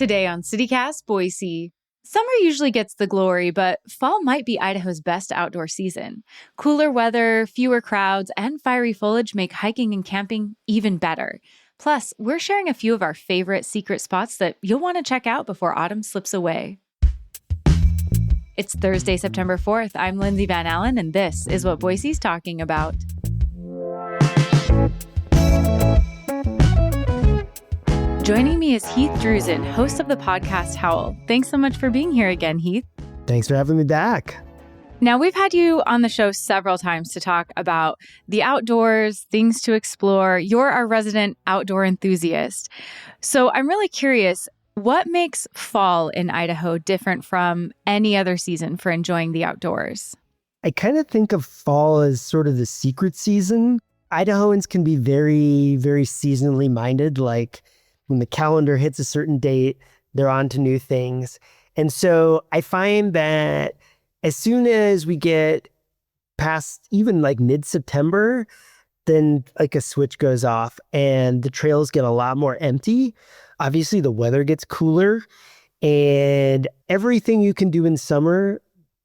Today on CityCast Boise. Summer usually gets the glory, but fall might be Idaho's best outdoor season. Cooler weather, fewer crowds, and fiery foliage make hiking and camping even better. Plus, we're sharing a few of our favorite secret spots that you'll want to check out before autumn slips away. It's Thursday, September 4th. I'm Lindsay Van Allen, and this is what Boise's talking about. Joining me is Heath Drusen, host of the podcast Howl. Thanks so much for being here again, Heath. Thanks for having me back. Now, we've had you on the show several times to talk about the outdoors, things to explore. You're our resident outdoor enthusiast. So I'm really curious, what makes fall in Idaho different from any other season for enjoying the outdoors? I kind of think of fall as sort of the secret season. Idahoans can be very, very seasonally minded. Like when the calendar hits a certain date, they're on to new things. And so I find that as soon as we get past even like mid-September, then like a switch goes off and the trails get a lot more empty. Obviously, the weather gets cooler and everything you can do in summer,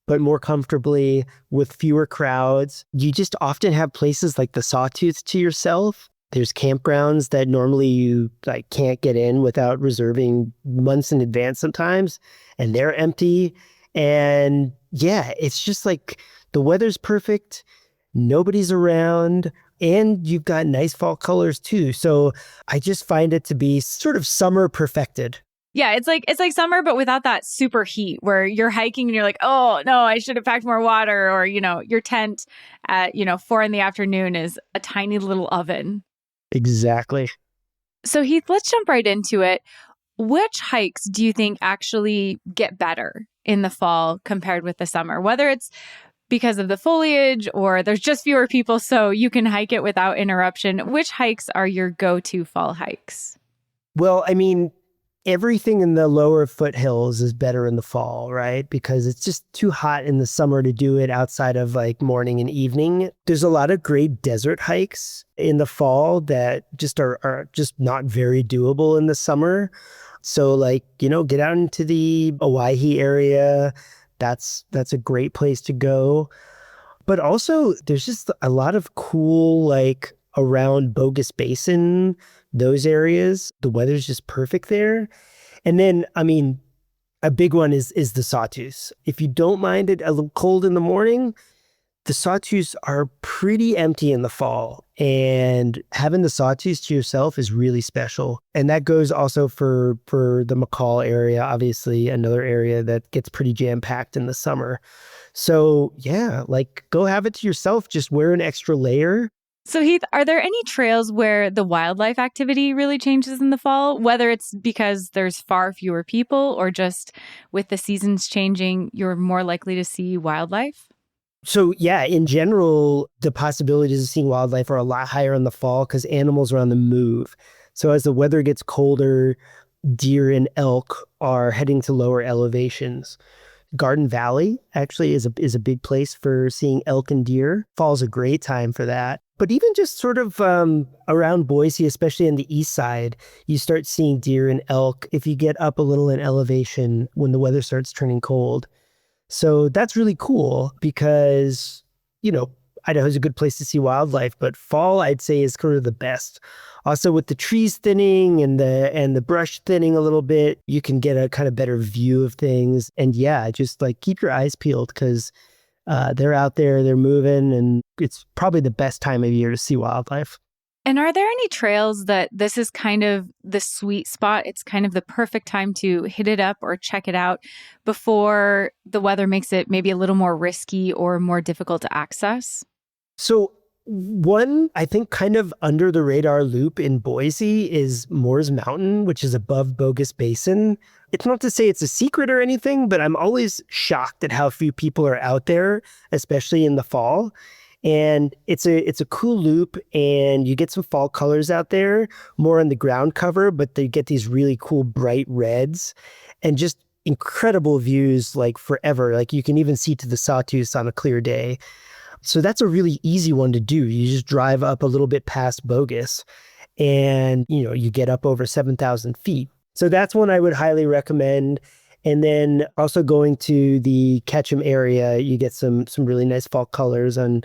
but more comfortably with fewer crowds. You just often have places like the Sawtooth to yourself. There's campgrounds that normally you like can't get in without reserving months in advance sometimes, and they're empty. And yeah, it's just like the weather's perfect, nobody's around, and you've got nice fall colors too. So I just find it to be sort of summer perfected. Yeah, it's like summer, but without that super heat where you're hiking and you're like, oh, no, I should have packed more water. Or, your tent at, 4 p.m. is a tiny little oven. Exactly. So Heath, let's jump right into it. Which hikes do you think actually get better in the fall compared with the summer? Whether it's because of the foliage or there's just fewer people so you can hike it without interruption. Which hikes are your go-to fall hikes? Well, I mean, everything in the lower foothills is better in the fall, right? Because it's just too hot in the summer to do it outside of like morning and evening. There's a lot of great desert hikes in the fall that just are just not very doable in the summer. So like, get out into the Owyhee area. That's a great place to go. But also there's just a lot of cool, like around Bogus Basin, those areas, the weather's just perfect there. And then, I mean, a big one is the Sawtooths. If you don't mind it a little cold in the morning, the Sawtooths are pretty empty in the fall. And having the Sawtooths to yourself is really special. And that goes also for the McCall area, obviously, another area that gets pretty jam-packed in the summer. So yeah, like go have it to yourself. Just wear an extra layer. So Heath, are there any trails where the wildlife activity really changes in the fall, whether it's because there's far fewer people or just with the seasons changing, you're more likely to see wildlife? So yeah, in general, the possibilities of seeing wildlife are a lot higher in the fall because animals are on the move. So as the weather gets colder, deer and elk are heading to lower elevations. Garden Valley actually is a big place for seeing elk and deer. Fall's a great time for that. But even just sort of around Boise, especially on the east side, you start seeing deer and elk if you get up a little in elevation when the weather starts turning cold. So that's really cool because, Idaho's a good place to see wildlife, but fall, I'd say, is sort of the best. Also, with the trees thinning and the brush thinning a little bit, you can get a kind of better view of things. And yeah, just like keep your eyes peeled because they're out there, they're moving, and it's probably the best time of year to see wildlife. And are there any trails that this is kind of the sweet spot? It's kind of the perfect time to hit it up or check it out before the weather makes it maybe a little more risky or more difficult to access? So one, I think, kind of under the radar loop in Boise is Moores Mountain, which is above Bogus Basin. It's not to say it's a secret or anything, but I'm always shocked at how few people are out there, especially in the fall. And it's a cool loop, and you get some fall colors out there, more on the ground cover, but they get these really cool bright reds and just incredible views like forever. Like you can even see to the Sawtooths on a clear day. So that's a really easy one to do. You just drive up a little bit past Bogus and, you get up over 7,000 feet. So that's one I would highly recommend. And then also going to the Ketchum area, you get some really nice fall colors on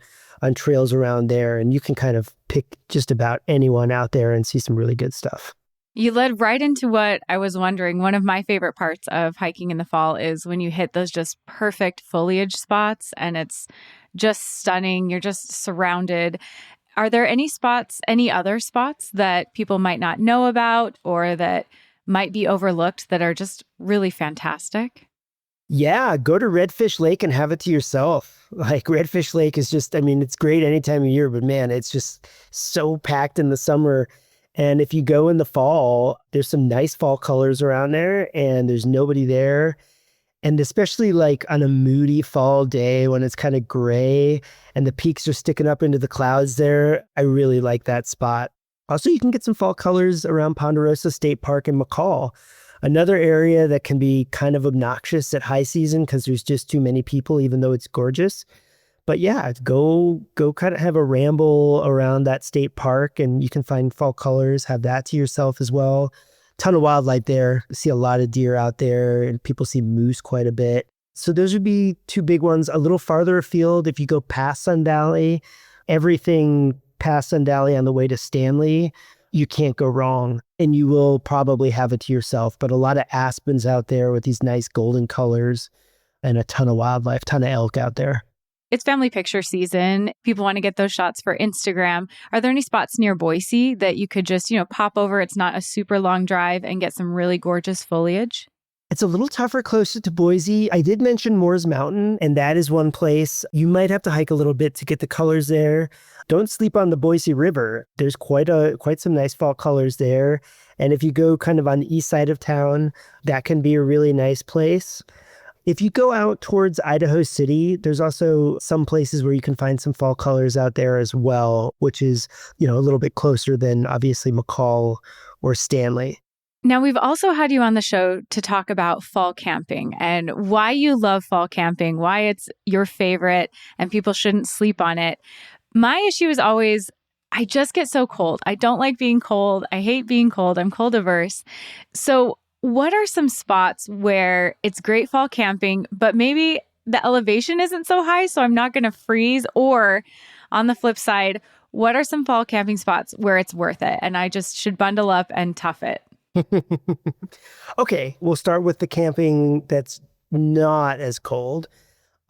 trails around there, and you can kind of pick just about anyone out there and see some really good stuff. You led right into what I was wondering. One of my favorite parts of hiking in the fall is when you hit those just perfect foliage spots and it's just stunning. You're just surrounded. Are there any spots, any other spots that people might not know about or that might be overlooked that are just really fantastic? Yeah, go to Redfish Lake and have it to yourself. Like Redfish Lake is just, I mean, it's great any time of year, but man, it's just so packed in the summer. And if you go in the fall, there's some nice fall colors around there and there's nobody there. And especially like on a moody fall day when it's kind of gray and the peaks are sticking up into the clouds there, I really like that spot. Also, you can get some fall colors around Ponderosa State Park and McCall. Another area that can be kind of obnoxious at high season because there's just too many people, even though it's gorgeous. But yeah, go kind of have a ramble around that state park and you can find fall colors, have that to yourself as well. Ton of wildlife there. See a lot of deer out there and people see moose quite a bit. So those would be two big ones. A little farther afield, if you go past Sun Valley, everything past Sun Valley on the way to Stanley, you can't go wrong. And you will probably have it to yourself. But a lot of aspens out there with these nice golden colors and a ton of wildlife, ton of elk out there. It's family picture season. People want to get those shots for Instagram. Are there any spots near Boise that you could just, pop over? It's not a super long drive and get some really gorgeous foliage. It's a little tougher closer to Boise. I did mention Moores Mountain, and that is one place you might have to hike a little bit to get the colors there. Don't sleep on the Boise River. There's quite some nice fall colors there. And if you go kind of on the east side of town, that can be a really nice place. If you go out towards Idaho City, there's also some places where you can find some fall colors out there as well, which is, a little bit closer than obviously McCall or Stanley. Now, we've also had you on the show to talk about fall camping and why you love fall camping, why it's your favorite and people shouldn't sleep on it. My issue is always, I just get so cold. I don't like being cold. I hate being cold. I'm cold averse. So what are some spots where it's great fall camping, but maybe the elevation isn't so high, so I'm not going to freeze? Or on the flip side, what are some fall camping spots where it's worth it and I just should bundle up and tough it? Okay, we'll start with the camping that's not as cold.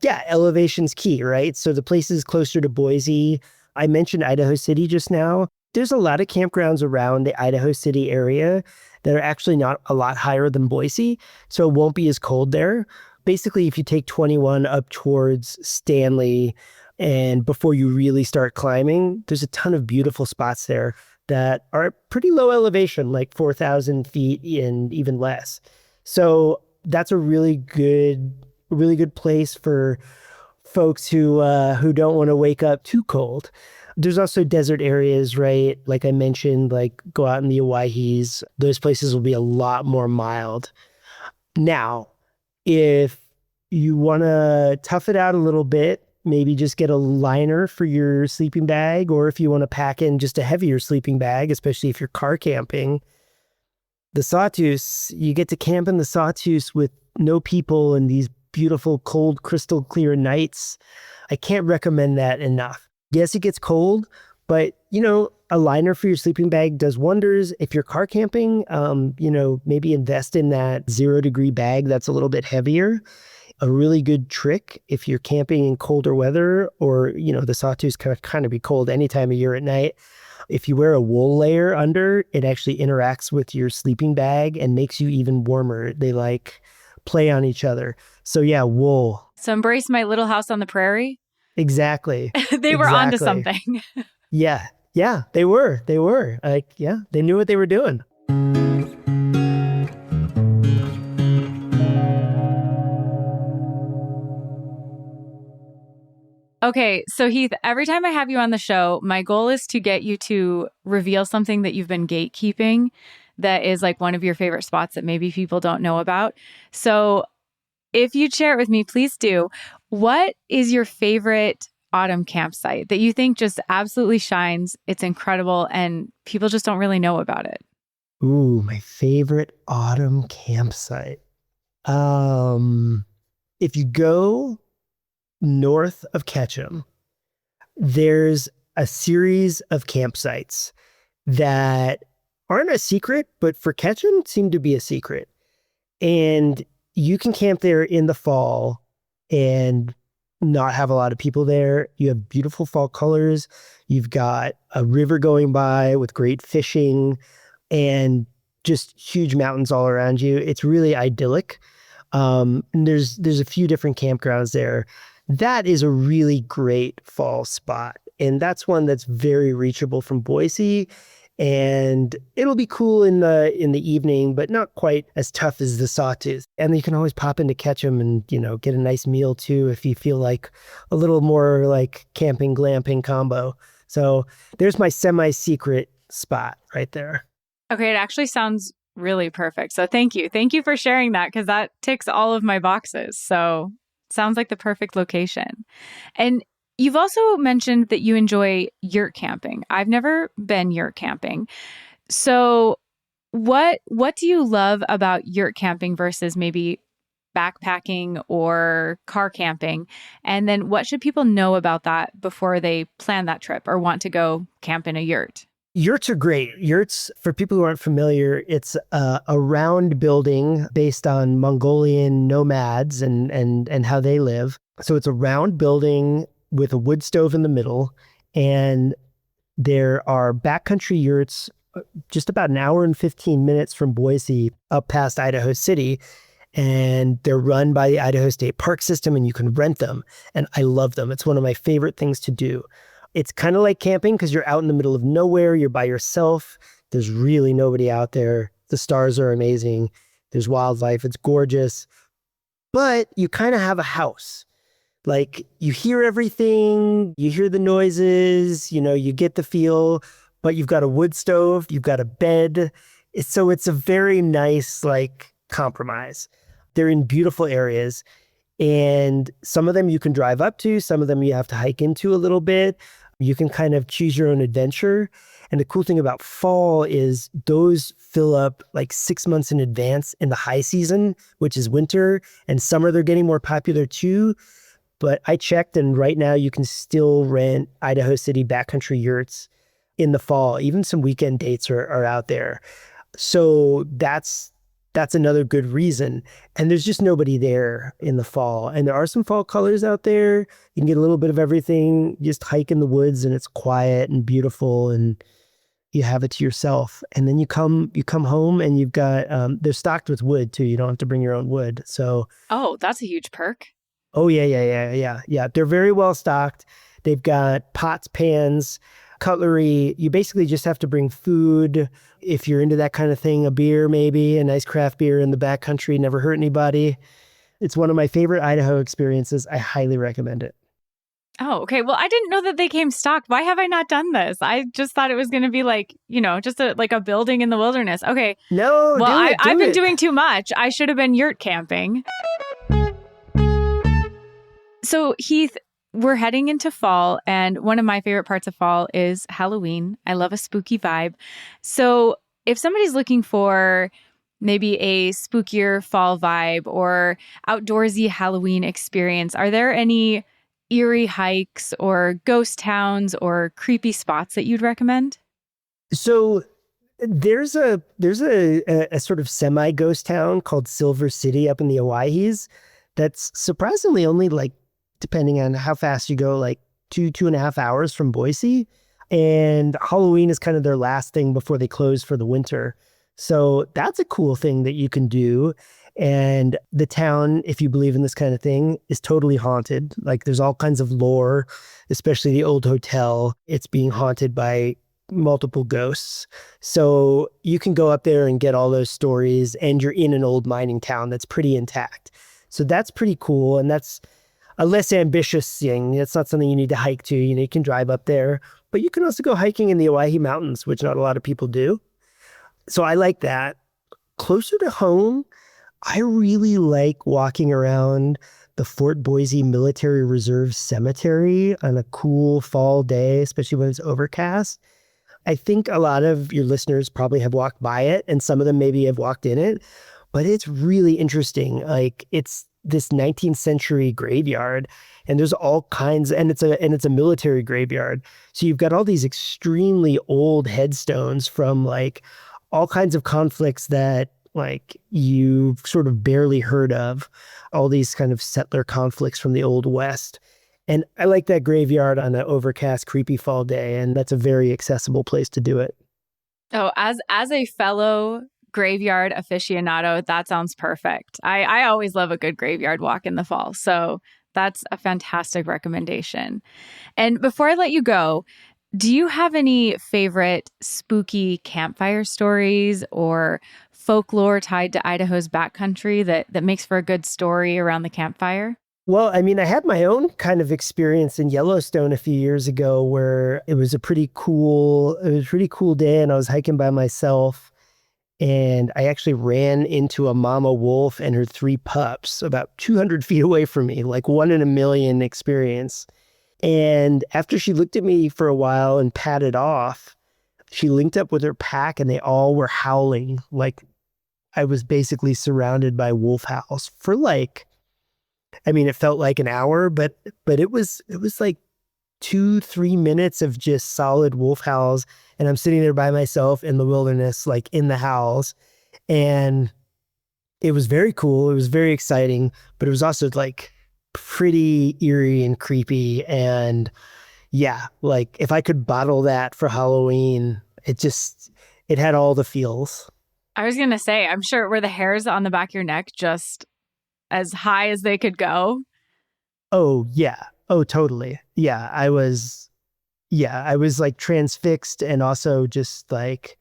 Yeah, elevation's key, right? So the places closer to Boise, I mentioned Idaho City just now. There's a lot of campgrounds around the Idaho City area that are actually not a lot higher than Boise, so it won't be as cold there. Basically, if you take 21 up towards Stanley and before you really start climbing, there's a ton of beautiful spots there that are pretty low elevation, like 4,000 feet and even less. So that's a really good place for folks who don't want to wake up too cold. There's also desert areas, right? Like I mentioned, like go out in the Owyhees. Those places will be a lot more mild. Now, if you want to tough it out a little bit, maybe just get a liner for your sleeping bag, or if you want to pack in just a heavier sleeping bag, especially if you're car camping, the Sawtooth, you get to camp in the Sawtooth with no people and these beautiful, cold, crystal clear nights. I can't recommend that enough. Yes, it gets cold, but a liner for your sleeping bag does wonders. If you're car camping, maybe invest in that 0-degree bag that's a little bit heavier. A really good trick if you're camping in colder weather, or the Sawtooth can kind of be cold any time of year at night. If you wear a wool layer under, it actually interacts with your sleeping bag and makes you even warmer. They like play on each other. So yeah, wool. So embrace my Little House on the Prairie. Exactly. They were onto something. Yeah. Yeah, they were. Like, yeah, they knew what they were doing. Okay, so Heath, every time I have you on the show, my goal is to get you to reveal something that you've been gatekeeping that is like one of your favorite spots that maybe people don't know about. So if you'd share it with me, please do. What is your favorite autumn campsite that you think just absolutely shines? It's incredible and people just don't really know about it. Ooh, my favorite autumn campsite. Um, if you go north of Ketchum, there's a series of campsites that aren't a secret, but for Ketchum seem to be a secret. And you can camp there in the fall and not have a lot of people there. You have beautiful fall colors. You've got a river going by with great fishing and just huge mountains all around you. It's really idyllic. And there's a few different campgrounds there. That is a really great fall spot. And that's one that's very reachable from Boise. And it'll be cool in the evening, but not quite as tough as the Sawtooth. And you can always pop into Ketchum and, get a nice meal too if you feel like a little more like camping glamping combo. So there's my semi-secret spot right there. Okay, it actually sounds really perfect. So thank you. Thank you for sharing that because that ticks all of my boxes. So sounds like the perfect location. And you've also mentioned that you enjoy yurt camping. I've never been yurt camping. So what do you love about yurt camping versus maybe backpacking or car camping? And then what should people know about that before they plan that trip or want to go camp in a yurt? Yurts are great. Yurts, for people who aren't familiar, it's a round building based on Mongolian nomads and how they live. So it's a round building with a wood stove in the middle, and there are backcountry yurts just about an hour and 15 minutes from Boise up past Idaho City. And they're run by the Idaho State Park System, and you can rent them. And I love them. It's one of my favorite things to do. It's kind of like camping because you're out in the middle of nowhere. You're by yourself. There's really nobody out there. The stars are amazing. There's wildlife. It's gorgeous. But you kind of have a house. Like you hear everything, you hear the noises, you get the feel, but you've got a wood stove, you've got a bed. So it's a very nice, like, compromise. They're in beautiful areas. And some of them you can drive up to, some of them you have to hike into a little bit. You can kind of choose your own adventure. And the cool thing about fall is those fill up like 6 months in advance in the high season, which is winter, and summer they're getting more popular too. But I checked, and right now you can still rent Idaho City backcountry yurts in the fall. Even some weekend dates are out there. So that's another good reason. And there's just nobody there in the fall. And there are some fall colors out there. You can get a little bit of everything. You just hike in the woods and it's quiet and beautiful and you have it to yourself. And then you come home and you've got, they're stocked with wood too. You don't have to bring your own wood. So. Oh, that's a huge perk. Oh, yeah. They're very well stocked. They've got pots, pans, cutlery. You basically just have to bring food. If you're into that kind of thing, a beer, maybe a nice craft beer in the backcountry, never hurt anybody. It's one of my favorite Idaho experiences. I highly recommend it. Oh, okay. Well, I didn't know that they came stocked. Why have I not done this? I just thought it was going to be like, just like a building in the wilderness. Okay. No, well, I've been it. doing too much. I should have been yurt camping. So, Heath, we're heading into fall, and one of my favorite parts of fall is Halloween. I love a spooky vibe. So, if somebody's looking for maybe a spookier fall vibe or outdoorsy Halloween experience, are there any eerie hikes or ghost towns or creepy spots that you'd recommend? So, there's a sort of semi-ghost town called Silver City up in the Owyhees that's surprisingly only like, depending on how fast you go, like 2.5 hours from Boise. And Halloween is kind of their last thing before they close for the winter. So that's a cool thing that you can do. And the town, if you believe in this kind of thing, is totally haunted. Like there's all kinds of lore, especially the old hotel. It's being haunted by multiple ghosts. So you can go up there and get all those stories, and you're in an old mining town that's pretty intact. So that's pretty cool. And that's a less ambitious thing. It's not something you need to hike to. You can drive up there, but you can also go hiking in the Owyhee Mountains, which not a lot of people do. So I like that. Closer to home, I really like walking around the Fort Boise Military Reserve Cemetery on a cool fall day, especially when it's overcast. I think a lot of your listeners probably have walked by it, and some of them maybe have walked in it, but it's really interesting. Like it's this 19th century graveyard, and there's all kinds, and it's a military graveyard. So you've got all these extremely old headstones from like all kinds of conflicts that like you've sort of barely heard of, all these kind of settler conflicts from the Old West. And I like that graveyard on an overcast, creepy fall day, and that's a very accessible place to do it. Oh, as a fellow graveyard aficionado, that sounds perfect. I always love a good graveyard walk in the fall. So that's a fantastic recommendation. And before I let you go, do you have any favorite spooky campfire stories or folklore tied to Idaho's backcountry that makes for a good story around the campfire? Well, I mean, I had my own kind of experience in Yellowstone a few years ago where it was a pretty cool day and I was hiking by myself and I actually ran into a mama wolf and her three pups about 200 feet away from me, like one in a million experience. And after she looked at me for a while and patted off, she linked up with her pack and they all were howling like I was basically surrounded by wolf howls for like, I mean, it felt like an hour, but it was like 2-3 minutes of just solid wolf howls. And I'm sitting there by myself in the wilderness, like in the howls. And it was very cool. It was very exciting, but it was also like pretty eerie and creepy. And yeah, like if I could bottle that for Halloween, it had all the feels. I was going to say, I'm sure were the hairs on the back of your neck just as high as they could go? Oh, yeah. Oh, totally. I was like transfixed and also just like,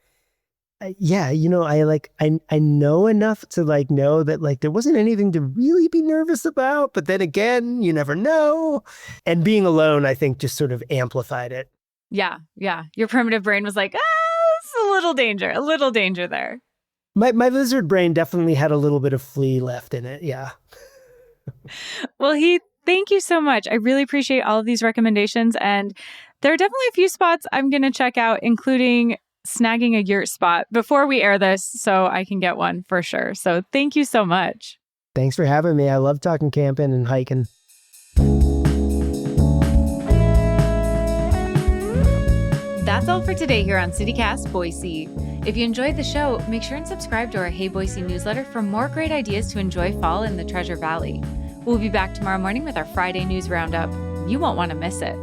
yeah, I know enough to like know that like there wasn't anything to really be nervous about. But then again, you never know. And being alone, I think just sort of amplified it. Yeah, yeah. Your primitive brain was like, it's a little danger there. My lizard brain definitely had a little bit of flea left in it. Yeah. Well, Heath, thank you so much. I really appreciate all of these recommendations. And there are definitely a few spots I'm going to check out, including snagging a yurt spot before we air this so I can get one for sure. So thank you so much. Thanks for having me. I love talking camping and hiking. That's all for today here on CityCast Boise. If you enjoyed the show, make sure and subscribe to our Hey Boise newsletter for more great ideas to enjoy fall in the Treasure Valley. We'll be back tomorrow morning with our Friday news roundup. You won't want to miss it.